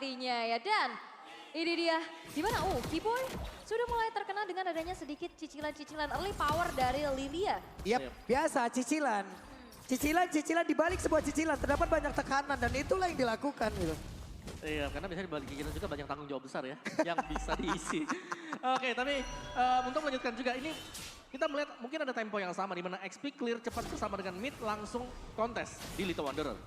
pastinya ya. Dan ini dia, gimana? Keyboy sudah mulai terkenal dengan adanya sedikit cicilan-cicilan early power dari Lilia. Yap, biasa cicilan. Cicilan di balik sebuah cicilan terdapat banyak tekanan dan itulah yang dilakukan gitu. Iya, karena biasanya di balik cicilan juga banyak tanggung jawab besar ya, yang bisa diisi. Oke, tapi untuk melanjutkan juga ini kita melihat mungkin ada tempo yang sama di mana XP clear cepat bersama dengan mid langsung kontes di Little Wanderer.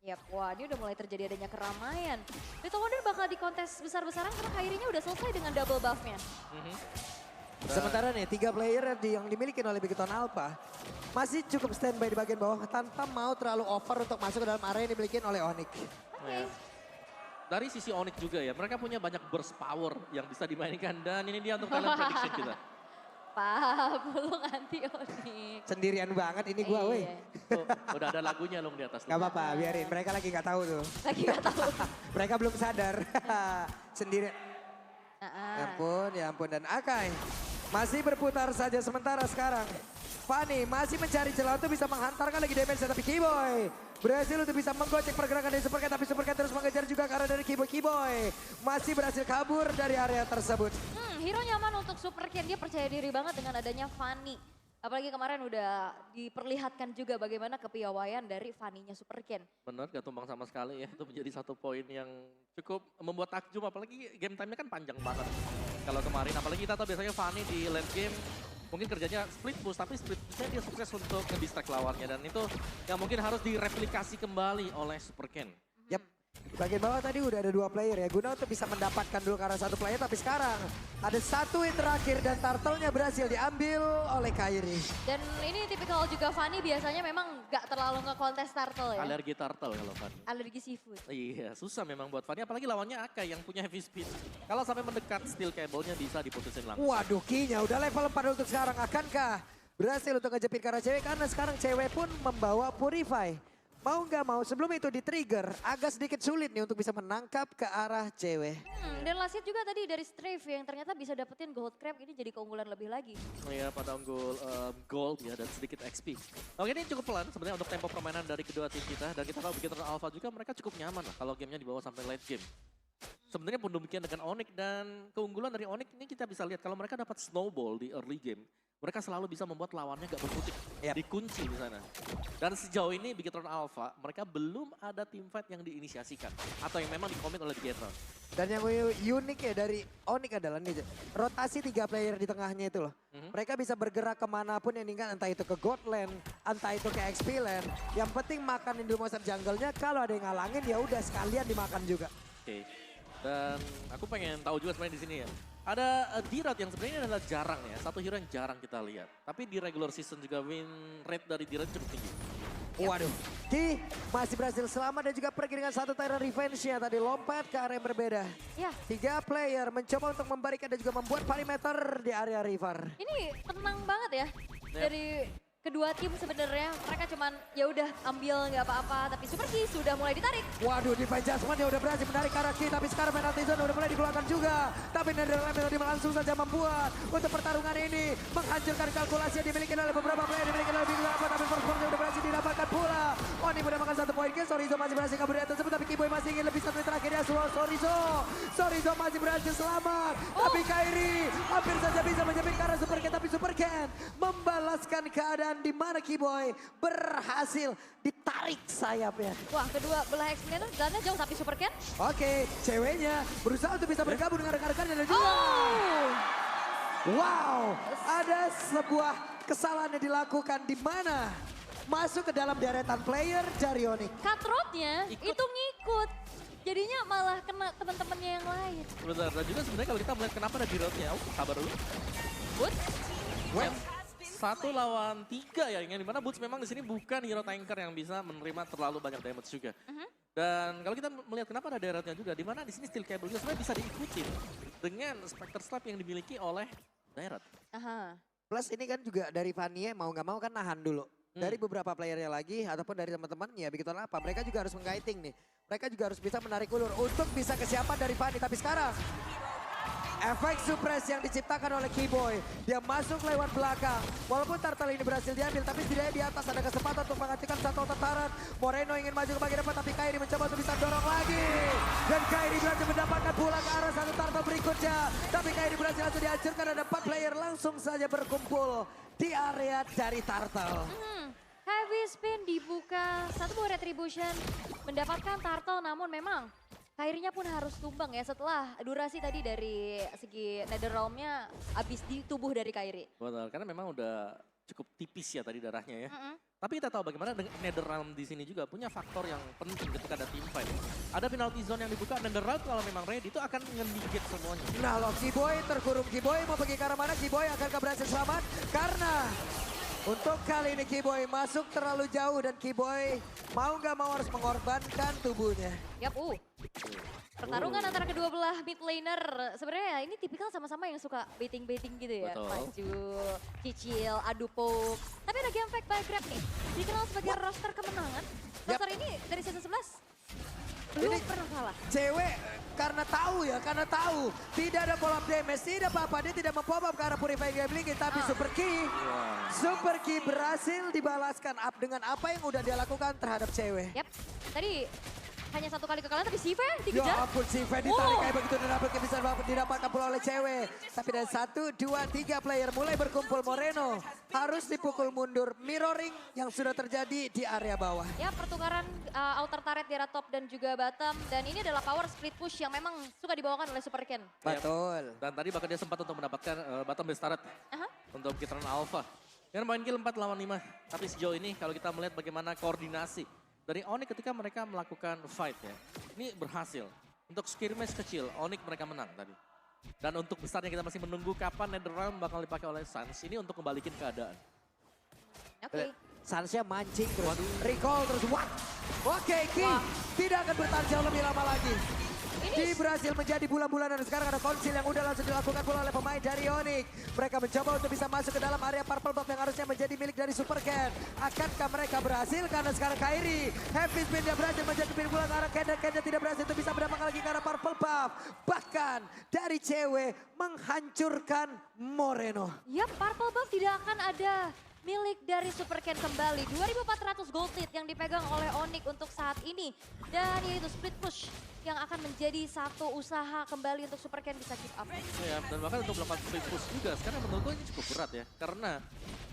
Yap, wah ini udah mulai terjadi adanya keramaian. Little Wonder bakal di kontes besar-besaran karena Kairinya udah selesai dengan double buff-nya. Sementara nih 3 player yang dimiliki oleh Big Town Alpha masih cukup standby di bagian bawah tanpa mau terlalu over untuk masuk ke dalam area yang dimiliki oleh Onyx. Oke. Dari sisi Onyx juga ya, mereka punya banyak burst power yang bisa dimainkan dan ini dia untuk talent prediction kita. Pak, belum anti Onyx. Sendirian banget ini gua weh. Tuh, udah ada lagunya loh di atas. Gak apa-apa, biarin. Mereka lagi gak tahu tuh. Lagi gak tahu. Mereka belum sadar. Sendirian. Ya ampun. Dan Akai masih berputar saja sementara sekarang. Fanny masih mencari celah untuk bisa menghantarkan lagi damage tapi Keyboy berhasil untuk bisa menggocek pergerakan dari Supercat tapi Supercat terus mengejar juga karena dari Keyboy masih berhasil kabur dari area tersebut. Hero nyaman untuk Super Ken, dia percaya diri banget dengan adanya Fanny. Apalagi kemarin udah diperlihatkan juga bagaimana kepiawaian dari Fanny-nya Super Ken. Benar, gak tumbang sama sekali ya. Itu menjadi satu poin yang cukup membuat takjub. Apalagi game time-nya kan panjang banget. Kalau kemarin, apalagi kita tahu biasanya Fanny di late game mungkin kerjanya split push, tapi split pushnya dia sukses untuk nge-distract lawannya. Dan itu yang mungkin harus direplikasi kembali oleh Super Ken. Yap, di bagian bawah tadi udah ada 2 player ya. Guna untuk bisa mendapatkan dulu karena 1 player. Tapi sekarang ada 1 yang terakhir dan turtle-nya berhasil diambil oleh Kairi. Dan ini tipikal juga Fanny biasanya memang gak terlalu nge-kontes turtle ya. Alergi turtle kalau Fanny. Alergi seafood. Iya, susah memang buat Fanny. Apalagi lawannya Akai yang punya heavy speed. Kalau sampai mendekat, steel cable-nya bisa diputusin langsung. Waduh, Kinya udah level 4 untuk sekarang. Akankah berhasil untuk ngejepit karena cewek? Karena sekarang cewek pun membawa Purify. Mau nggak mau sebelum itu di-trigger agak sedikit sulit nih untuk bisa menangkap ke arah cewek. Dan last hit juga tadi dari Strafe yang ternyata bisa dapetin gold crab, ini jadi keunggulan lebih lagi. Oh iya, pada unggul gold ya dan sedikit XP. Oke, ini cukup pelan sebenarnya untuk tempo permainan dari kedua tim kita. Dan kita tahu Big Turtle Alpha juga mereka cukup nyaman lah kalau gamenya dibawa sampai late game. Sebenarnya pun demikian dengan Onyx dan keunggulan dari Onyx ini kita bisa lihat kalau mereka dapat snowball di early game. Mereka selalu bisa membuat lawannya gak berkutik, dikunci di sana. Dan sejauh ini Big Turtle Alpha mereka belum ada team fight yang diinisiasikan. Atau yang memang dikomit oleh Big Turtle. Dan yang unik ya dari Onyx adalah nih, rotasi 3 player di tengahnya itu loh. Mereka bisa bergerak kemanapun yang diinginkan, entah itu ke God Land, entah itu ke XP Land. Yang penting makanin dulu monster jungle-nya, kalau ada yang ngalangin ya udah sekalian dimakan juga. Oke. Dan aku pengen tahu juga sebenarnya di sini ya. Ada D-Rod yang sebenarnya adalah jarang ya, satu hero yang jarang kita lihat. Tapi di regular season juga win rate dari D-Rod cukup tinggi. Waduh, Ki masih berhasil selamat dan juga pergi dengan 1 Tyrant Revenge-nya tadi lompat ke area yang berbeda. Ya. 3 player mencoba untuk membarikan dan juga membuat perimeter di area river. Ini tenang banget ya dari kedua tim sebenarnya. Mereka cuman ya udah ambil nggak apa-apa, tapi Super Ki sudah mulai ditarik. Waduh, Divine Judgment dia udah berhasil menarik ke arah Ki, tapi sekarang penalty zone udah mulai dikeluarkan juga. Tapi Netherlands tadi langsung saja membuat untuk pertarungan ini menghancurkan kalkulasi yang dimiliki oleh beberapa player, dimiliki oleh Big Lapa, tapi first point udah berhasil didapatkan pula. Oni mendapatkan 1 poin, Sorizo masih berhasil kabur dari tersebut, tapi Keyboy masih ingin lebih 1 yang terakhir ya. Sorizo masih berhasil selamat, tapi Kairi hampir saja bisa menjepit ke arah Super Ken, tapi Super Ken membalaskan keadaan di mana Keyboy berhasil ditarik sayapnya. Wah, kedua belah X-Men dannya jauh, tapi Super Ken. Oke, ceweknya berusaha untuk bisa bergabung dengan rekan-rekannya dan juga. Wow, ada sebuah kesalahan yang dilakukan di mana masuk ke dalam deretan player dari Onyx. Cutthroat-nya itu ngikut. Jadinya malah kena teman-temannya yang lain. Benar, dan juga sebenarnya kalau kita melihat kenapa ada D-Rodnya, sabar dulu. Boots? Well, 1 lawan 3 ya, yang dimana Boots memang di sini bukan hero tanker yang bisa menerima terlalu banyak damage juga. Dan kalau kita melihat kenapa ada daratnya juga, di mana di sini steel cable juga sebenarnya bisa diikutin dengan Spectre Slap yang dimiliki oleh Darat. plus ini kan juga dari Vania mau nggak mau kan nahan dulu. Dari beberapa playernya lagi ataupun dari teman-temannya begitu apa. Mereka juga harus mengkiting nih. Mereka juga harus bisa menarik ulur untuk bisa kesiapan dari Fanny. Tapi sekarang efek suppress yang diciptakan oleh Keyboy. Dia masuk lewat belakang. Walaupun turtle ini berhasil diambil, tapi setidaknya di atas ada kesempatan untuk menghentikan satu tentaran. Moreno ingin maju ke bagian depan, tapi Kairi mencoba untuk bisa dorong lagi. Dan Kairi berhasil mendapatkan bola ke arah satu turtle berikutnya. Tapi Kairi berhasil langsung dihancurkan. Ada 4 player langsung saja berkumpul di area dari turtle. Heavy spin dibuka, satu buah retribution mendapatkan turtle, namun memang Kairinya pun harus tumbang ya setelah durasi tadi dari segi nether realm-nya habis di tubuh dari Kairi. Betul, karena memang udah cukup tipis ya tadi darahnya ya. Tapi kita tahu bagaimana dengan nether realm di sini juga punya faktor yang penting ketika ada team fight. Ada penalty zone yang dibuka, nether realm kalau memang ready itu akan nge-negate semuanya. Nah loh, Kiboy terkurung. Kiboy mau pergi ke arah mana? Kiboy akankah berhasil selamat? Karena untuk kali ini Kiboy masuk terlalu jauh dan Kiboy mau nggak mau harus mengorbankan tubuhnya. Yap, pertarungan antara kedua belah mid laner. Sebenarnya ini tipikal sama-sama yang suka baiting-baiting gitu ya. Betul. Maju, cicil, adu poke. Tapi ada game fact by Grab nih. Dikenal sebagai roster kemenangan. Roster ini dari season 11 belum Ini pernah kalah. cewek karena tahu tidak ada follow up damage, tidak apa-apa, dia tidak mempop up ke arah Purify Gambling, tapi Super Key berhasil dibalaskan up dengan apa yang udah dia lakukan terhadap cewek. Yap, tadi hanya satu kali kekalahan tapi Sive Ya dikejar. ampun, si Fed ditarik kayak begitu dan dapat bisa didapatkan pula oleh cewek. Tapi dari 1, 2, 3 player mulai berkumpul. Moreno harus dipukul mundur. Mirroring yang sudah terjadi di area bawah. Ya, pertukaran outer turret di arah top dan juga bottom. Dan ini adalah power split push yang memang suka dibawakan oleh Super Ken. Betul. Dan tadi bahkan dia sempat untuk mendapatkan bottom base turret untuk Kitron Alpha. Dengan main kill 4 lawan 5. Tapi sejauh ini kalau kita melihat bagaimana koordinasi dari Onyx ketika mereka melakukan fight ya. Ini berhasil. Untuk skirmish kecil, Onyx mereka menang tadi. Dan untuk besarnya kita masih menunggu kapan Netherrealm bakal dipakai oleh Suns. Ini untuk kembalikan keadaan. Oke. Sansnya mancing terus, recall terus, what? Oke, Ki tidak akan bertahan jauh lebih lama lagi. Ki berhasil menjadi bulan-bulanan dan sekarang ada konsil yang udah langsung dilakukan pula oleh pemain dari Onyx. Mereka mencoba untuk bisa masuk ke dalam area purple buff yang harusnya menjadi milik dari Super Ken. Akankah mereka berhasil? Karena sekarang Kairi, Heavy Spin dia berhasil menjadi pin bola ke arah Ken dan Ken tidak berhasil untuk bisa mendapatkan lagi ke arah purple buff. Bahkan dari cewek menghancurkan Moreno. Ya, purple buff tidak akan ada milik dari Super Ken kembali. 2.400 gold lead yang dipegang oleh Onyx untuk saat ini. Dan yaitu split push yang akan menjadi satu usaha kembali untuk Super Ken bisa keep up. Ya, dan bahkan untuk melakukan split push juga. Sekarang menurutku ini cukup berat ya. Karena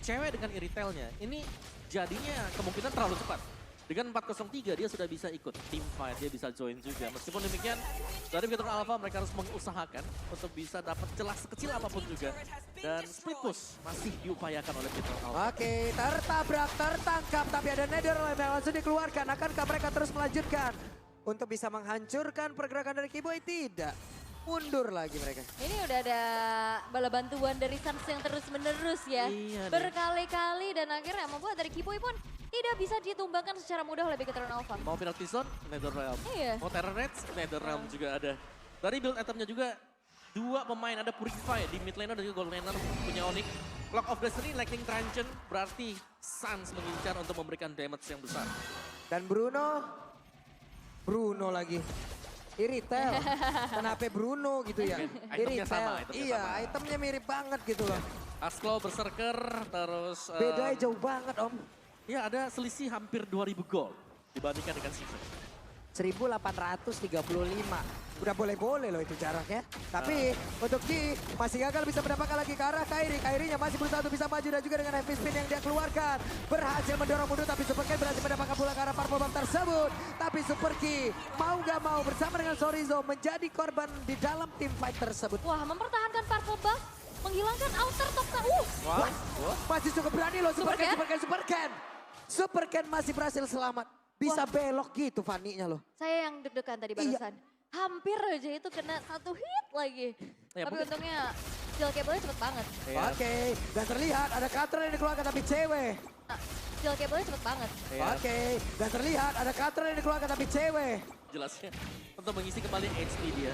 cewek dengan iritelnya ini jadinya kemungkinan terlalu cepat. Dengan 403 dia sudah bisa ikut team fight, dia bisa join juga. Meskipun demikian, dari Kitron Alpha mereka harus mengusahakan untuk bisa dapat celah sekecil apapun juga. Dan split push masih diupayakan oleh Kitron Alpha. Oke, tertabrak, tertangkap, tapi ada Netherrealm yang langsung dikeluarkan. Akankah mereka terus melanjutkan untuk bisa menghancurkan pergerakan dari Kiboy? Tidak. Mundur lagi mereka. Ini udah ada bala bantuan dari Suns yang terus-menerus ya. Iya, Berkali-kali dan akhirnya membuat dari Kiboy pun tidak bisa ditumbangkan secara mudah oleh Kitron Alpha. Mau penalty zone, Netherrealm. Iya. Mau Terror Raids, Netherrealm juga ada. Dari build itemnya juga, 2 pemain ada Purify di mid laner dan juga gold laner punya Onyx. Clock of Destiny, Lightning Transient, berarti Suns mengincar untuk memberikan damage yang besar. Dan Bruno lagi. Iritel. Kenapa Bruno gitu ya? Itemnya sama, itemnya Iya, sama. itemnya mirip banget gitu loh. Asklo, Berserker, terus... Bedanya jauh banget om. Ya ada selisih hampir 2000 gold dibandingkan dengan season. 1835. Udah boleh-boleh loh itu jaraknya. Tapi untuk Ki masih gagal bisa mendapatkan lagi ke arah Kairi. Kairinya masih berusaha untuk bisa maju dan juga dengan heavy spin yang dia keluarkan. Berhasil mendorong mundur tapi Super Ken berhasil mendapatkan bola ke arah purple buff tersebut. Tapi Super Ki mau gak mau bersama dengan Sorizo menjadi korban di dalam tim fight tersebut. Wah, mempertahankan purple buff, menghilangkan outer top. Wah, Masih cukup berani loh Super Ken, Ken? Super Ken, Super Ken. Super Ken masih berhasil selamat. Bisa belok gitu Fanny-nya loh. Saya yang deg-degan tadi barusan. Hampir aja itu kena satu hit lagi. Ya, Tapi mungkin- untungnya skill cable-nya cepet banget. Iya. Oke, dan terlihat ada cutter yang dikeluarkan tapi cewek. Nah, skill cable-nya cepet banget. Iya. Oke, dan terlihat ada cutter yang dikeluarkan tapi cewek. Jelasnya untuk mengisi kembali HP dia.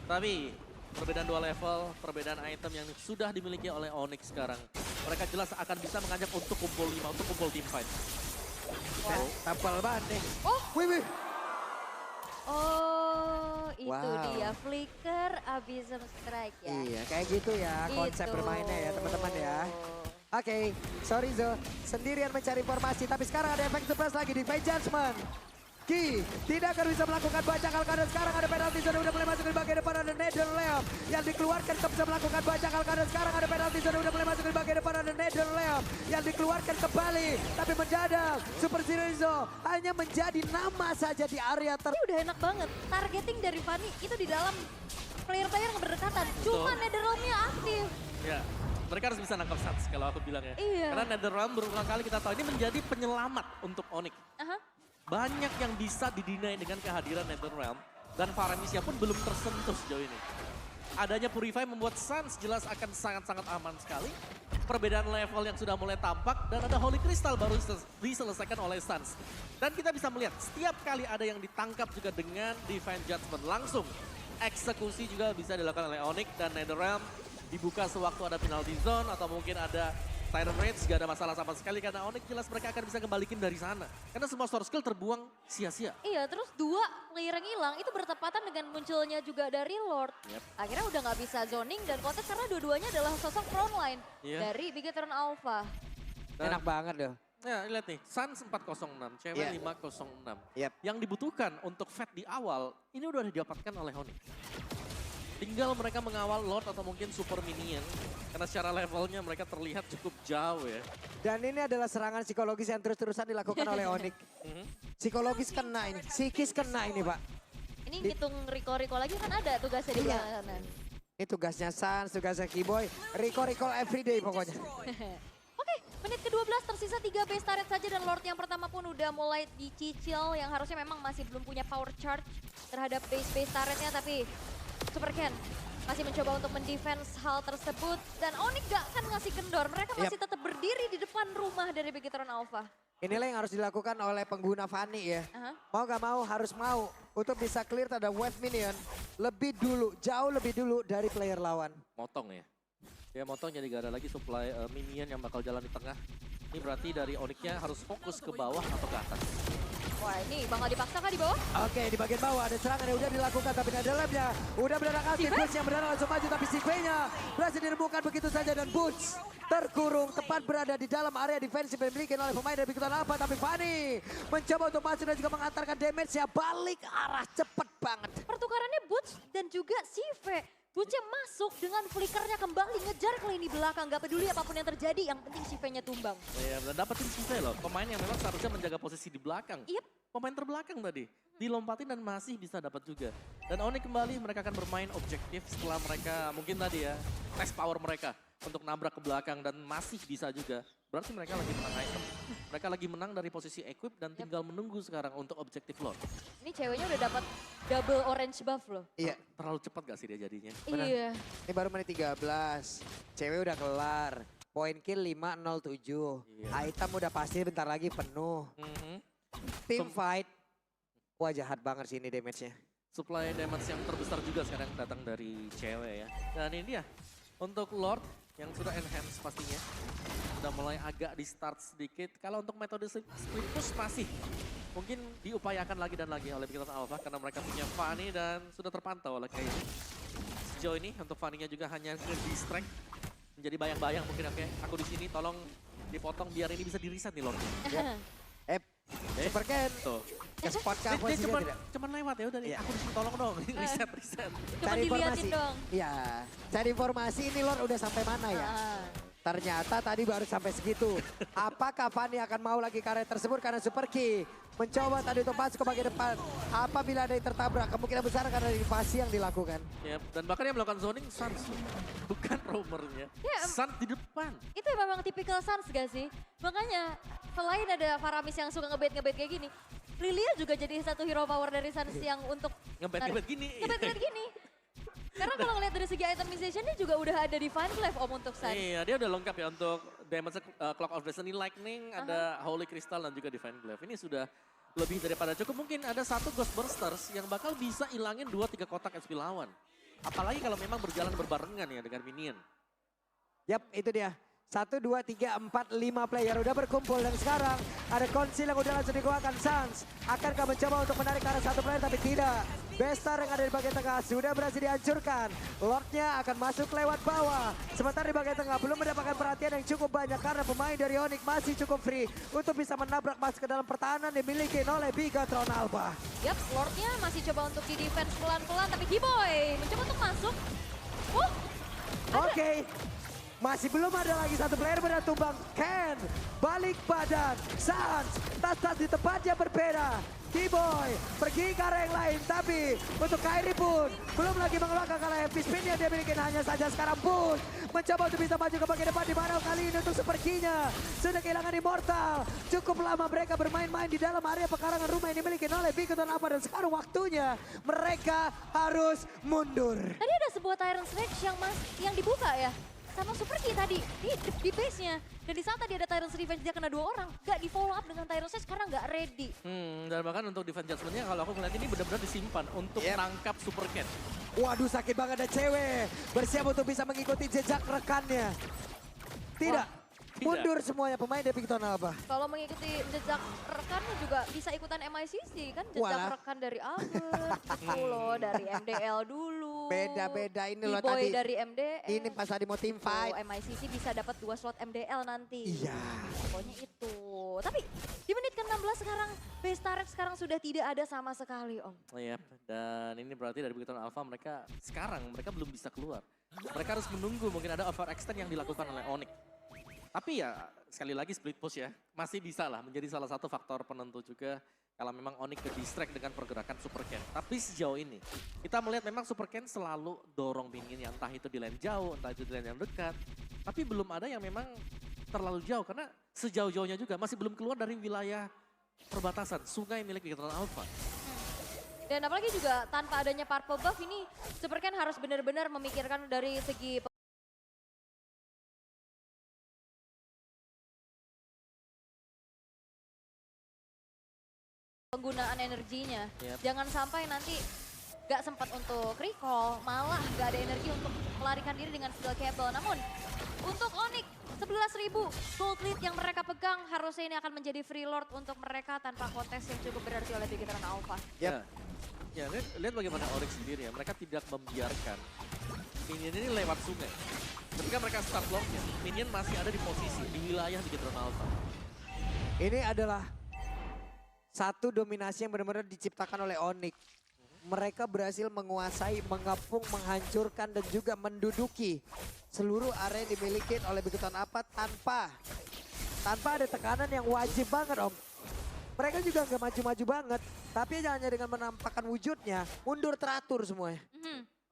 Tapi perbedaan 2 level, perbedaan item yang sudah dimiliki oleh Onyx sekarang. Mereka jelas akan bisa mengajak untuk kumpul 5, untuk kumpul team fight. Tapal banget nih. Oh. Wih. Oh, itu Wow. dia Flicker Abyssal Strike ya. Iya, kayak gitu ya konsep Itu. bermainnya ya teman-teman ya. Oke, sorry Zo, sendirian mencari informasi. Tapi sekarang ada efek surprise lagi di Fate Judgment. Ki tidak akan bisa melakukan bacakal karena sekarang ada penalti zone udah mulai masuk di bagian depan ada Netherlands yang dikeluarkan ke bisa melakukan bacakal karena sekarang ada penalti zone udah mulai masuk di bagian depan ada Netherlands yang dikeluarkan kembali tapi mendadak Super Sirizo hanya menjadi nama saja di area Ini udah enak banget. Targeting dari Fanny itu di dalam player-player yang berdekatan. Cuma Netherlands-nya aktif. Ya, mereka harus bisa nangkap Suns kalau aku bilang ya. Iya. Karena Netherlands berulang kali kita tahu ini menjadi penyelamat untuk Onyx. Aha. Banyak yang bisa didinai dengan kehadiran Netherrealm dan Faramis pun belum tersentuh sejauh ini. Adanya Purify membuat Suns jelas akan sangat-sangat aman sekali. Perbedaan level yang sudah mulai tampak dan ada Holy Crystal baru diselesaikan oleh Suns. Dan kita bisa melihat setiap kali ada yang ditangkap juga dengan Divine Judgment langsung. Eksekusi juga bisa dilakukan oleh Onyx dan Netherrealm dibuka sewaktu ada penalty zone atau mungkin ada Tyrant Rage gak ada masalah sama sekali karena Onyx jelas mereka akan bisa kembalikin dari sana. Karena semua source skill terbuang sia-sia. Iya, terus 2 player yang hilang itu bertepatan dengan munculnya juga dari Lord. Yep. Akhirnya udah nggak bisa zoning dan kontes karena dua-duanya adalah sosok frontline dari Bigetron Alpha. Dan, enak banget loh. Ya lihat nih, Suns 406, cewek 506. Yep. Yang dibutuhkan untuk fat di awal, ini udah didapatkan oleh Onyx. Tinggal mereka mengawal Lord atau mungkin Super Minion. Karena secara levelnya mereka terlihat cukup jauh ya. Dan ini adalah serangan psikologis yang terus-terusan dilakukan oleh Onyx. Psikologis kena ini, psikis kena ini Pak. Ini hitung Rico lagi kan ada tugasnya di Iya. belakang kanan. Ini tugasnya Suns, tugasnya Keyboy, recall everyday pokoknya. Oke, menit ke-12 tersisa 3 base turret saja dan Lord yang pertama pun udah mulai dicicil yang harusnya memang masih belum punya power charge terhadap base turretnya tapi Super Ken masih mencoba untuk mendefense hal tersebut dan Onyx gak akan ngasih kendor. Mereka masih tetap berdiri di depan rumah dari Bigetron Alpha. Inilah yang harus dilakukan oleh pengguna Fanny ya. Aha. Mau gak mau harus mau untuk bisa clear terhadap wave minion lebih dulu, jauh lebih dulu dari player lawan. Motong ya. Ya motong jadi gak ada lagi supply minion yang bakal jalan di tengah. Ini berarti dari Onyx-nya harus fokus ke bawah atau ke atas. Wah ini bakal dipaksa kah di bawah? Oke, di bagian bawah ada serangan yang udah dilakukan tapi Netherlands-nya udah berdarah aktif. Boots yang berdarah langsung maju tapi Sigve-nya berhasil diremukan begitu saja dan Boots terkurung tepat berada di dalam area defensif yang dimiliki oleh pemain dari Bigetron Alpha tapi Fanny mencoba untuk masuk dan juga mengantarkan damage-nya balik arah cepet banget. Pertukarannya Boots dan juga Sive. Boots-nya masuk dengan flickernya kembali ngejar ke lini belakang. Gak peduli apapun yang terjadi, yang penting Sive-nya tumbang. Iya, dan dapetin Sive loh. Pemain yang memang seharusnya menjaga posisi di belakang. Yep. Pemain terbelakang tadi. Dilompatin dan masih bisa dapat juga. Dan Onyx kembali mereka akan bermain objektif setelah mereka mungkin tadi ya. Tes power mereka untuk nabrak ke belakang dan masih bisa juga. Berarti mereka lagi menang item. Mereka lagi menang dari posisi equip dan tinggal menunggu sekarang untuk objektif Lord. Ini ceweknya udah dapat double orange buff loh. Iya, Terlalu cepat gak sih dia jadinya? Benar. Iya. ini baru menit 13. Cewek udah kelar. Poin kill 507. Iya. Item udah pasti bentar lagi penuh. Team fight. Wah jahat banget sih ini damage-nya. Supply damage yang terbesar juga sekarang datang dari cewek ya. Dan ini dia, untuk Lord yang sudah enhance pastinya. Sudah mulai agak di start sedikit. Kalau untuk metode split push masih mungkin diupayakan lagi dan lagi oleh Bigetron Alpha. Karena mereka punya Fanny dan sudah terpantau oleh kayak sejauh ini untuk Fanny-nya juga hanya nge-distract. Menjadi bayang-bayang mungkin oke. Aku di sini tolong dipotong biar ini bisa di-reset nih Lord. Super Ken. Tuh. Ke spot kah Dia posisinya cuman, tidak? cuman lewat ya udah nih. Iya. Aku di sini tolong dong. Reset. Cuma diliatin dong. Iya, cari informasi ini Lord udah sampai mana ya? Ah. Ternyata tadi baru sampai segitu. Apakah Fanny akan mau lagi karet tersebut karena Super Key mencoba tadi untuk masuk ke bagian depan. Apabila ada yang tertabrak, kemungkinan besar karena invasi yang dilakukan. Ya, dan bahkan yang melakukan zoning Suns, bukan roamernya. Ya, Suns di depan. Itu memang tipikal Suns gak sih? Makanya selain ada Faramis yang suka ngebet kayak gini, Lilia juga jadi satu hero power dari Suns yang untuk Ngebet gini. Ngebet gini. Karena kalau ngeliat dari segi itemization dia juga udah ada Divine Glaive om untuk Suns. Iya, dia udah lengkap ya untuk damage Clock of Destiny Lightning, ada Holy Crystal dan juga Divine Glaive. Ini sudah lebih daripada cukup. Mungkin ada satu Ghost Bursters yang bakal bisa ilangin 2-3 kotak SP lawan. Apalagi kalau memang berjalan berbarengan ya dengan minion. Yap, itu dia. 1, 2, 3, 4, 5 player udah berkumpul dan sekarang ada konsil yang udah langsung dikeluarkan. Sans akankah mencoba untuk menarik ke arah satu player tapi tidak. Bestar yang ada di bagian tengah sudah berhasil dihancurkan. Lordnya akan masuk lewat bawah. Sementara di bagian tengah belum mendapatkan perhatian yang cukup banyak karena pemain dari Onyx masih cukup free untuk bisa menabrak masuk ke dalam pertahanan dimiliki oleh Bigatron Alpha. Yap, Lordnya masih coba untuk di defense pelan-pelan tapi Giboy mencoba untuk masuk. Oke. Masih belum ada lagi satu player benar tumbang. Ken balik badan. Sans tas di tempat yang berbeda. T-Boy pergi ke arah yang lain. Tapi untuk Kairi pun belum lagi mengeluarkan kalau heavy spin yang dia miliki. Hanya saja sekarang pun mencoba untuk bisa maju ke bagian depan. Di mana kali ini untuk sepertinya sudah kehilangan Immortal. Cukup lama mereka bermain-main di dalam area pekarangan rumah yang dimiliki oleh Bigatron Alpha. Dan sekarang waktunya mereka harus mundur. Tadi ada sebuah Tyrant's Rage yang dibuka ya. Sama Super Key tadi di base-nya. Dan di saat tadi ada Tyrant's Revenge dia kena 2 orang. Gak di follow up dengan Tyrant's Rage karena gak ready. Dan bahkan untuk defense judgment-nya kalau aku melihat ini benar-benar disimpan untuk menangkap Super Cat. Waduh sakit banget ada cewek. Bersiap untuk bisa mengikuti jejak rekannya. Tidak. Mundur semuanya pemain dari Bigatron Alpha. Kalau mengikuti jejak rekannya juga bisa ikutan MICC kan. Jejak Walah. rekan dari Albert gitu loh. Dari MDL dulu. Beda-beda ini loh B-Boy tadi. dari MDL. Ini pas tadi mau team fight. MICC bisa dapat 2 slot MDL nanti. Iya. Pokoknya itu. Tapi di menit ke-16 sekarang Bestarex sekarang sudah tidak ada sama sekali Om. Iya, dan ini berarti dari Bigatron Alpha mereka belum bisa keluar. Mereka harus menunggu mungkin ada overextend yang dilakukan oleh Onyx. Tapi ya sekali lagi split push ya, masih bisa lah menjadi salah satu faktor penentu juga kalau memang Onyx ke distract dengan pergerakan Super Ken. Tapi sejauh ini kita melihat memang Super Ken selalu dorong minionnya entah itu di lane jauh, entah itu di lane yang dekat. Tapi belum ada yang memang terlalu jauh karena sejauh-jauhnya juga masih belum keluar dari wilayah perbatasan sungai milik Bigatron Alpha. Dan apalagi juga tanpa adanya purple buff ini Super Ken harus benar-benar memikirkan dari segi penggunaan energinya. Yep. Jangan sampai nanti gak sempat untuk recall, malah gak ada energi untuk melarikan diri dengan skill cable. Namun untuk Onyx 11.000 gold lead yang mereka pegang harusnya ini akan menjadi free lord untuk mereka tanpa kontes yang cukup berarti oleh Bigatron Alpha. Ya, lihat bagaimana Onyx sendiri ya, mereka tidak membiarkan minion ini lewat sungai. Ketika mereka start blocknya, minion masih ada di posisi di wilayah Bigatron Alpha. Ini adalah satu dominasi yang benar-benar diciptakan oleh Onyx. Mereka berhasil menguasai, mengepung, menghancurkan dan juga menduduki seluruh area yang dimiliki oleh Bigatron Alpha tanpa ada tekanan yang wajib banget Om. Mereka juga nggak maju-maju banget, tapi hanya dengan menampakkan wujudnya, mundur teratur semuanya.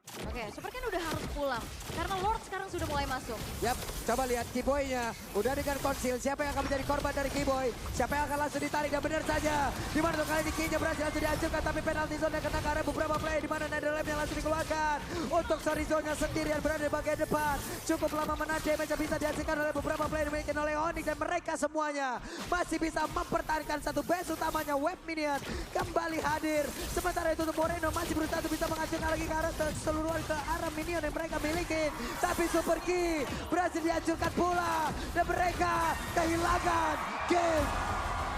Oke, Super Ken udah harus pulang karena Lord sekarang sudah mulai masuk. Yap, coba lihat Kiboy-nya. Udah dengan konsil, siapa yang akan menjadi korban dari Kiboy? Siapa yang akan langsung ditarik dan benar saja. Dimana tuh kali ini King-nya berhasil langsung dihancurkan, tapi penalti zone yang kena ke arah beberapa play. Dimana Netherlands yang langsung dikeluarkan. Untuk Sorizone-nya sendirian berada di bagian depan. Cukup lama menahan damage yang bisa dihasilkan oleh beberapa play dimiliki oleh Onyx. Dan mereka semuanya masih bisa mempertahankan satu base utamanya. Web Minion kembali hadir. Sementara itu untuk Moreno masih berusaha untuk bisa menghancurkan lagi ke arah keseluruhan ke arah minion yang mereka miliki. Tapi Super Key berhasil dihancurkan pula. Dan mereka kehilangan game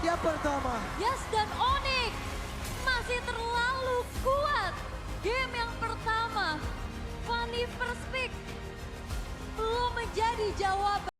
yang pertama. Yes, dan Onyx masih terlalu kuat. Game yang pertama, Fanny First Pick belum menjadi jawaban.